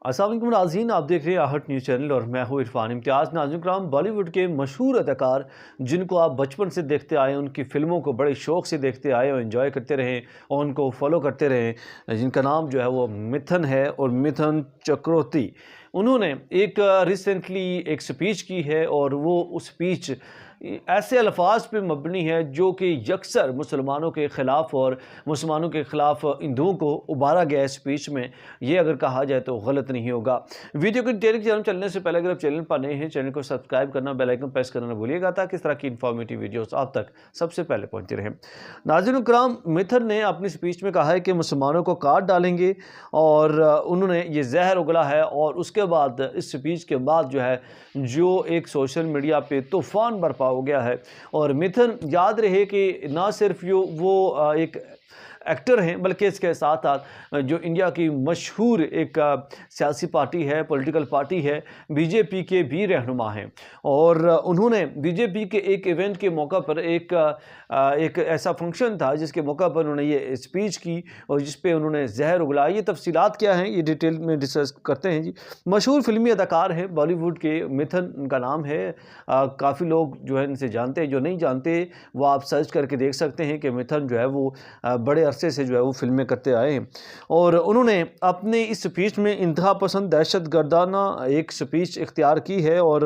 अस्सलाम वालेकुम नाज़रीन, आप देख रहे हैं आहट न्यूज़ चैनल और मैं हूँ इरफान इम्तियाज़। नाज़रीन कराम, बॉलीवुड के मशहूर अदाकार जिनको आप बचपन से देखते आए, उनकी फ़िल्मों को बड़े शौक़ से देखते आए और एंजॉय करते रहें और उनको फॉलो करते रहें, जिनका नाम जो है वो मिथुन है और मिथुन चक्रवर्ती। उन्होंने एक रिसेंटली एक स्पीच की है और वो उस स्पीच ऐसे अल्फाज पे मबनी है जो कि यकसर मुसलमानों के ख़िलाफ़ और मुसलमानों के ख़िलाफ़ हिंदुओं को उबारा गया है स्पीच में। ये अगर कहा जाए तो गलत नहीं होगा। वीडियो की डिटेल की जानब चलने से पहले अगर आप चैनल पर नए हैं, चैनल को सब्सक्राइब करना, बेल आइकन प्रेस करना ना भूलिएगा ताकि इस तरह की इन्फॉर्मेटिव वीडियोस आप तक सबसे पहले पहुंचती रहें। नाज़रीन किराम, मिथुन ने अपनी स्पीच में कहा है कि मुसलमानों को काट डालेंगे और उन्होंने ये जहर उगला है। और उसके बाद इस स्पीच के बाद जो है जो एक सोशल मीडिया पे तूफ़ान बरपा हो गया है। और मिथुन, याद रहे कि ना सिर्फ वो एक एक्टर हैं, बल्कि इसके साथ साथ जो इंडिया की मशहूर एक सियासी पार्टी है, पॉलिटिकल पार्टी है, बीजेपी के भी रहनुमा हैं। और उन्होंने बीजेपी के एक इवेंट के मौका पर एक ऐसा फंक्शन था जिसके मौका पर उन्होंने ये स्पीच की और जिस पे उन्होंने जहर उगलाया। ये तफसीलात क्या हैं, ये डिटेल में डिस्कस करते हैं जी। मशहूर फिल्मी अदाकार हैं बॉलीवुड के, मिथुन उनका नाम है। काफ़ी लोग जो है इनसे जानते हैं, जो नहीं जानते वो आप सर्च करके देख सकते हैं कि मिथुन जो है वो बड़े अरसे से जो है वो फिल्में करते आए हैं। और उन्होंने अपने इस स्पीच में इंतहा पसंद दहशत गर्दाना एक स्पीच इख्तियार की है और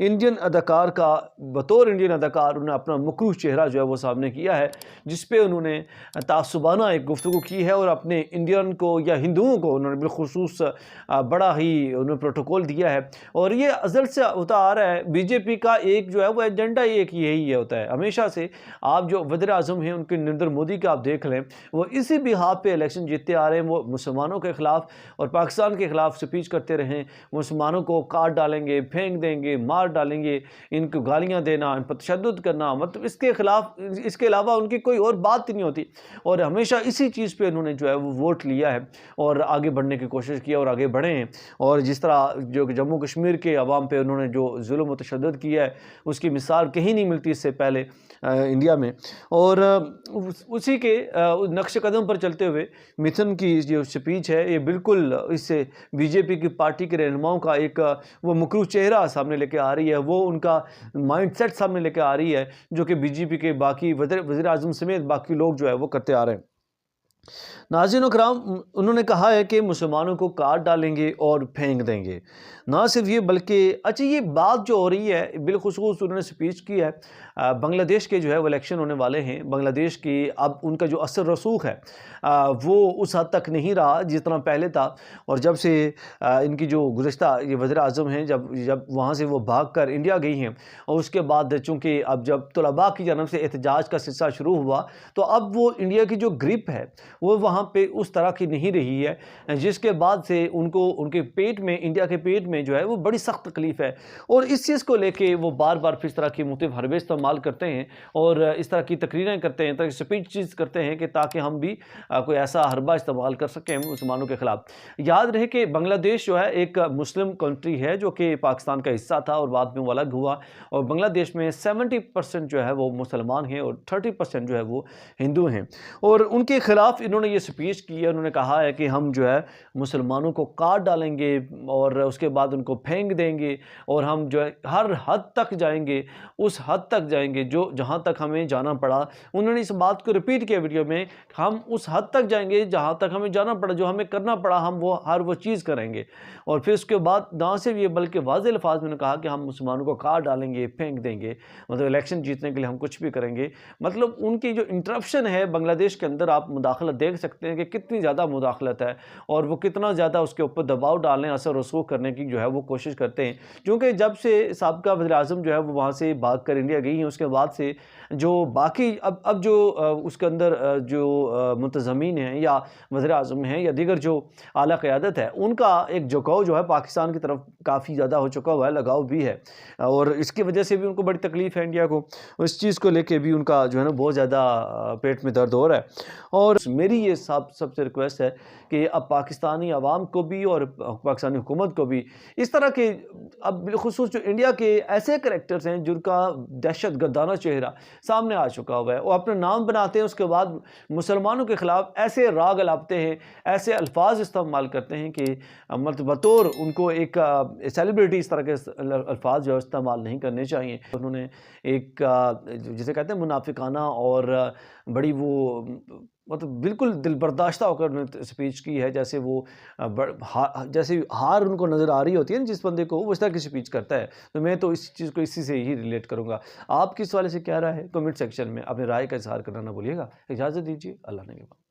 इंडियन अदाकार का बतौर इंडियन अदाकार उन्होंने अपना मुकरूह चेहरा जो है वो सामने किया है, जिस पे उन्होंने तासुबाना एक गुफ्तगू की है और अपने इंडियन को या हिंदुओं को उन्होंने बिलखुसूस बड़ा ही उन्होंने प्रोटोकॉल दिया है। और ये अज़ल से होता आ रहा है, बीजेपी का एक जो है वो एजेंडा एक यही है होता है हमेशा से। आप जो वज़ीर आज़म हैं उनके नरेंद्र मोदी का आप देख लें, वो इसी बिहाफ पे इलेक्शन जीतते आ रहे हैं। वो मुसलमानों के ख़िलाफ़ और पाकिस्तान के ख़िलाफ़ स्पीच करते रहें, मुसलमानों को काट डालेंगे, फेंक देंगे, मार डालेंगे, इनको गालियाँ देना, इन पर तशद्दुद करना, मतलब इसके ख़िलाफ़ इसके अलावा उनकी कोई और बात ही नहीं होती। और हमेशा इसी चीज़ पे उन्होंने जो है वो वोट लिया है और आगे बढ़ने की कोशिश की और आगे बढ़े हैं। और जिस तरह जो जम्मू कश्मीर के अवाम पे उन्होंने जो जुल्म व तशद्दुद किया है, उसकी मिसाल कहीं नहीं मिलती इससे पहले इंडिया में। और उसी के नक्श कदम पर चलते हुए मिथुन की जो स्पीच है, ये बिल्कुल इससे बीजेपी की पार्टी के रहनुमाओं का एक वो मुकरूह चेहरा सामने लेके आ रही है, वो उनका माइंडसेट सामने लेके आ रही है जो कि बीजेपी के बाकी वज़ीर आज़म समेत बाकी लोग जो है वो करते आ रहे हैं। नाज़रीन कराम, उन्होंने कहा है कि मुसलमानों को काट डालेंगे और फेंक देंगे। ना सिर्फ ये बल्कि अच्छा, ये बात जो हो रही है बिलखुसूस उन्होंने स्पीच की है। बांग्लादेश के जो है वो इलेक्शन होने वाले हैं। बांग्लादेश की अब उनका जो असर रसूख है वो उस हद तक नहीं रहा जितना पहले था। और जब से इनकी जो गुज़श्ता ये वज़ीर आज़म हैं, जब वहाँ से वो भाग कर इंडिया गई हैं और उसके बाद चूँकि अब जब तलबा की जानब से एहतजाज का सिलसिला शुरू हुआ, तो अब वो इंडिया की जो ग्रिप है वो वहाँ पे उस तरह की नहीं रही है, जिसके बाद से उनको उनके पेट में, इंडिया के पेट में जो है वो बड़ी सख्त तकलीफ़ है। और इस चीज़ को लेके वो बार बार फिर इस तरह की मुख्तलिफ हरबे इस्तेमाल करते हैं और इस तरह की तकरीरें करते हैं, तरह स्पीचेस करते हैं कि ताकि हम भी कोई ऐसा हरबा इस्तेमाल कर सकें मुसलमानों के ख़िलाफ़। याद रहे कि बांग्लादेश जो है एक मुस्लिम कंट्री है जो कि पाकिस्तान का हिस्सा था और बाद में वो अलग हुआ। और बांग्लादेश में 70% जो है वो मुसलमान हैं और 30% जो है वो हिंदू हैं। और उनके ख़िलाफ़ इन्होंने ये स्पीच की है। उन्होंने कहा है कि हम जो है मुसलमानों को काट डालेंगे और उसके बाद उनको फेंक देंगे और हम जो है हर हद तक जाएंगे, उस हद तक जाएंगे जो जहाँ तक हमें जाना पड़ा। उन्होंने इस बात को रिपीट किया वीडियो में, हम उस हद तक जाएंगे जहाँ तक हमें जाना पड़ा, जो हमें करना पड़ा हम वो हर वो चीज़ करेंगे। और फिर उसके बाद ना सिर्फ ये बल्कि वाज़ेह अल्फाज में उन्होंने कहा कि हम मुसलमानों को काट डालेंगे, फेंक देंगे, मतलब इलेक्शन जीतने के लिए हम कुछ भी करेंगे। मतलब उनकी जो इंटरप्शन है बांग्लादेश के अंदर, आप मुदाखलत देख सकते हैं कि कितनी ज़्यादा मुदाखलत है और वो कितना ज़्यादा उसके ऊपर दबाव डालने, असर रसूख करने की जो है वो कोशिश करते हैं। क्योंकि जब से साबिक़ा वज़ीर आज़म जो है वो वहाँ से भाग कर इंडिया गई हैं, उसके बाद से जो बाकी अब जो उसके अंदर जो मुंतज़मीन हैं या वज़ीर आज़म हैं या दीगर जो आला क़यादत है, उनका एक झुकाव जो है पाकिस्तान की तरफ काफ़ी ज़्यादा हो चुका हुआ है, लगाव भी है। और इसकी वजह से भी उनको बड़ी तकलीफ़ है इंडिया को, इस चीज़ को लेके भी उनका जो है ना बहुत ज़्यादा पेट में दर्द हो रहा है। और मेरी मेरी ये सबसे रिक्वेस्ट है कि अब पाकिस्तानी अवाम को भी और पाकिस्तानी हुकूमत को भी इस तरह के, अब बिलखुसूस जो इंडिया के ऐसे करैक्टर्स हैं जिनका दहशत गर्दाना चेहरा सामने आ चुका हुआ है, वो अपना नाम बनाते हैं, उसके बाद मुसलमानों के ख़िलाफ़ ऐसे राग अलापते हैं, ऐसे अल्फाज इस्तेमाल करते हैं कि मतलब बतौर उनको एक सेलिब्रिटी इस तरह के अल्फाज जो है इस्तेमाल नहीं करने चाहिए। उन्होंने एक जिसे कहते हैं मुनाफिकाना और बड़ी वो मतलब बिल्कुल दिल बर्दाश्ता होकर उन्होंने स्पीच की है, जैसे वो जैसे हार उनको नज़र आ रही होती है ना जिस बंदे को, वो इस तरह की स्पीच करता है। तो मैं तो इस चीज़ को इसी से ही रिलेट करूँगा। आपकी इस वाले से क्या राय है? कमेंट सेक्शन में अपनी राय का इज़हार करना ना भूलिएगा। इजाज़त दीजिए, अल्लाह ने